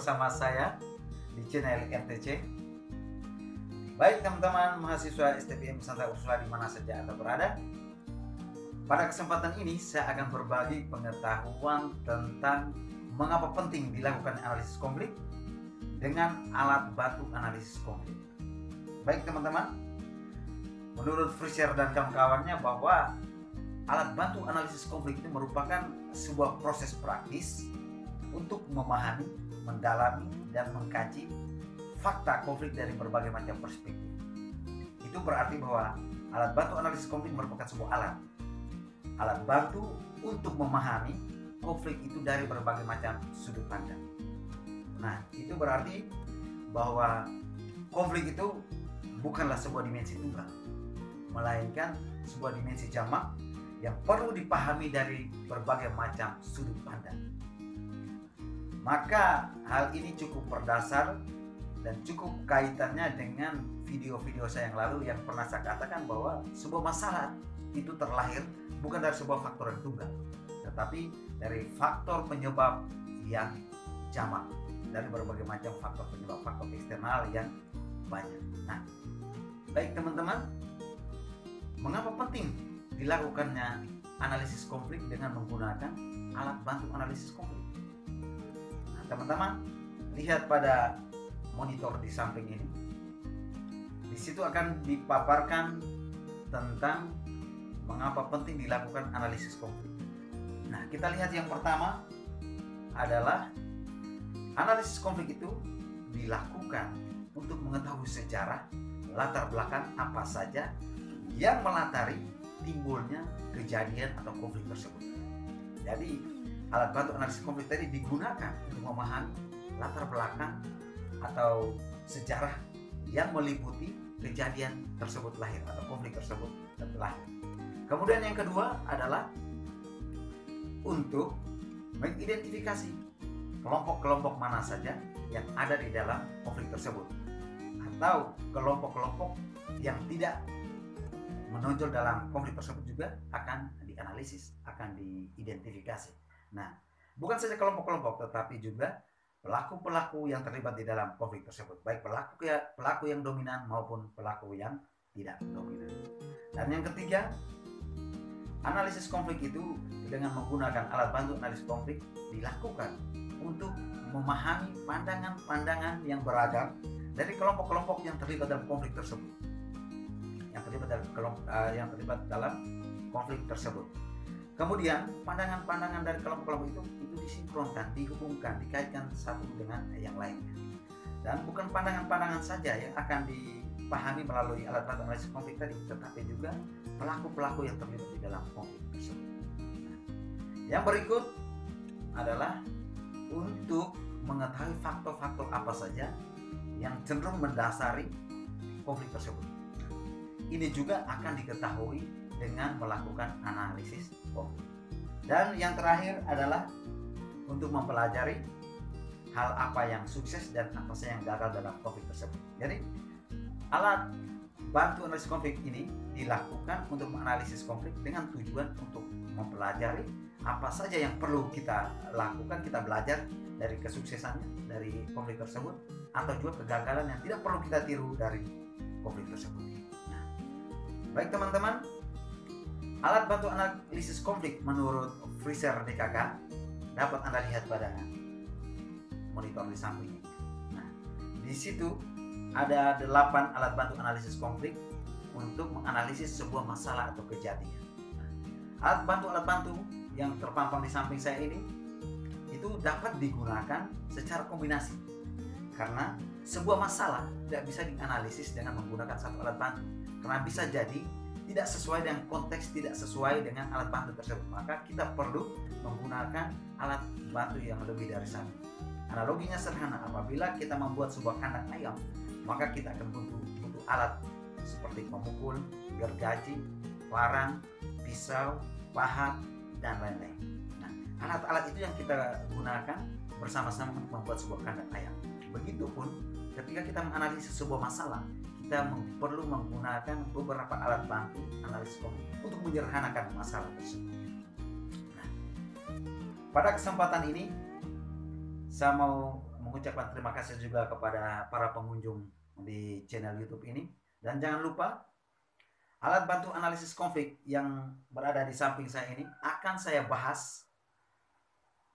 bersama saya di channel RTC. Baik teman-teman mahasiswa STPM Santa Ursula di mana saja Anda berada. Pada kesempatan ini saya akan berbagi pengetahuan tentang mengapa penting dilakukan analisis konflik dengan alat bantu analisis konflik. Baik teman-teman, menurut Fisher dan kawan-kawannya bahwa alat bantu analisis konflik itu merupakan sebuah proses praktis untuk memahami, mendalami, dan mengkaji fakta konflik dari berbagai macam perspektif. Itu berarti bahwa alat bantu analisis konflik merupakan sebuah alat bantu untuk memahami konflik itu dari berbagai macam sudut pandang. Nah, itu berarti bahwa konflik itu bukanlah sebuah dimensi tunggal, melainkan sebuah dimensi jamak yang perlu dipahami dari berbagai macam sudut pandang. Maka hal ini cukup berdasar dan cukup kaitannya dengan video-video saya yang lalu yang pernah saya katakan bahwa sebuah masalah itu terlahir bukan dari sebuah faktor yang tunggal, tetapi dari faktor penyebab yang jamak, dari berbagai macam faktor penyebab, faktor eksternal yang banyak. Nah, baik teman-teman, mengapa penting dilakukannya analisis konflik dengan menggunakan alat bantu analisis konflik? Nah, teman-teman, lihat pada monitor di samping ini. Di situ akan dipaparkan tentang mengapa penting dilakukan analisis konflik. Nah, kita lihat yang pertama adalah analisis konflik itu dilakukan untuk mengetahui sejarah, latar belakang apa saja yang melatari timbulnya kejadian atau konflik tersebut. Jadi, alat bantu analisis konflik tadi digunakan untuk memahami latar belakang atau sejarah yang meliputi kejadian tersebut lahir atau konflik tersebut lahir. Kemudian yang kedua adalah untuk mengidentifikasi kelompok-kelompok mana saja yang ada di dalam konflik tersebut, atau kelompok-kelompok yang tidak menonjol dalam konflik tersebut juga akan dianalisis, akan diidentifikasi. Nah, bukan saja kelompok-kelompok, tetapi juga pelaku-pelaku yang terlibat di dalam konflik tersebut, baik pelaku yang dominan maupun pelaku yang tidak dominan. Dan yang ketiga, analisis konflik itu dengan menggunakan alat bantu analisis konflik dilakukan untuk memahami pandangan-pandangan yang beragam dari kelompok-kelompok yang terlibat dalam konflik tersebut, yang terlibat dalam konflik tersebut. Kemudian pandangan-pandangan dari kelompok-kelompok itu disinkronkan, dihubungkan, dikaitkan satu dengan yang lainnya. Dan bukan pandangan-pandangan saja yang akan dipahami melalui alat bantu analisis konflik tadi, tetapi juga pelaku-pelaku yang terlibat di dalam konflik tersebut. Nah, yang berikut adalah untuk mengetahui faktor-faktor apa saja yang cenderung mendasari konflik tersebut. Ini juga akan diketahui dengan melakukan analisis konflik. Dan yang terakhir adalah untuk mempelajari hal apa yang sukses dan apa saja yang gagal dalam konflik tersebut. Jadi alat bantu analisis konflik ini dilakukan untuk menganalisis konflik dengan tujuan untuk mempelajari apa saja yang perlu kita lakukan, kita belajar dari kesuksesannya dari konflik tersebut, atau juga kegagalan yang tidak perlu kita tiru dari konflik tersebut. Nah, baik teman-teman, alat bantu analisis konflik menurut Fisher DKK dapat Anda lihat pada monitor di samping ini. Nah, di situ ada 8 alat bantu analisis konflik untuk menganalisis sebuah masalah atau kejadian. Nah, alat bantu yang terpampang di samping saya ini itu dapat digunakan secara kombinasi, karena sebuah masalah tidak bisa dianalisis dengan menggunakan satu alat bantu, karena bisa jadi tidak sesuai dengan konteks, tidak sesuai dengan alat bantu tersebut. Maka kita perlu menggunakan alat bantu yang lebih dari satu. Analoginya sederhana, apabila kita membuat sebuah kandang ayam, maka kita akan butuh alat seperti pemukul, gergaji, parang, pisau, pahat, dan lain-lain. Nah, alat-alat itu yang kita gunakan bersama-sama untuk membuat sebuah kandang ayam. Begitupun ketika kita menganalisis sebuah masalah, kita perlu menggunakan beberapa alat bantu analisis konflik untuk menyederhanakan masalah tersebut. Nah, pada kesempatan ini saya mau mengucapkan terima kasih juga kepada para pengunjung di channel YouTube ini. Dan jangan lupa, alat bantu analisis konflik yang berada di samping saya ini akan saya bahas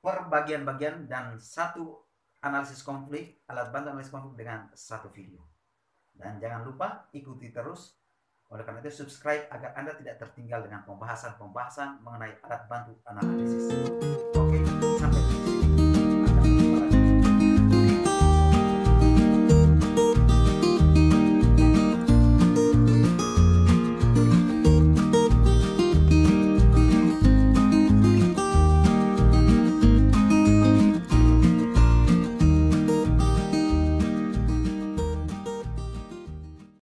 per bagian-bagian dan satu analisis konflik, alat bantu analisis konflik dengan satu video. Dan jangan lupa ikuti terus. Oleh karena itu subscribe agar Anda tidak tertinggal dengan pembahasan-pembahasan mengenai alat bantu analisis. Oke, sampai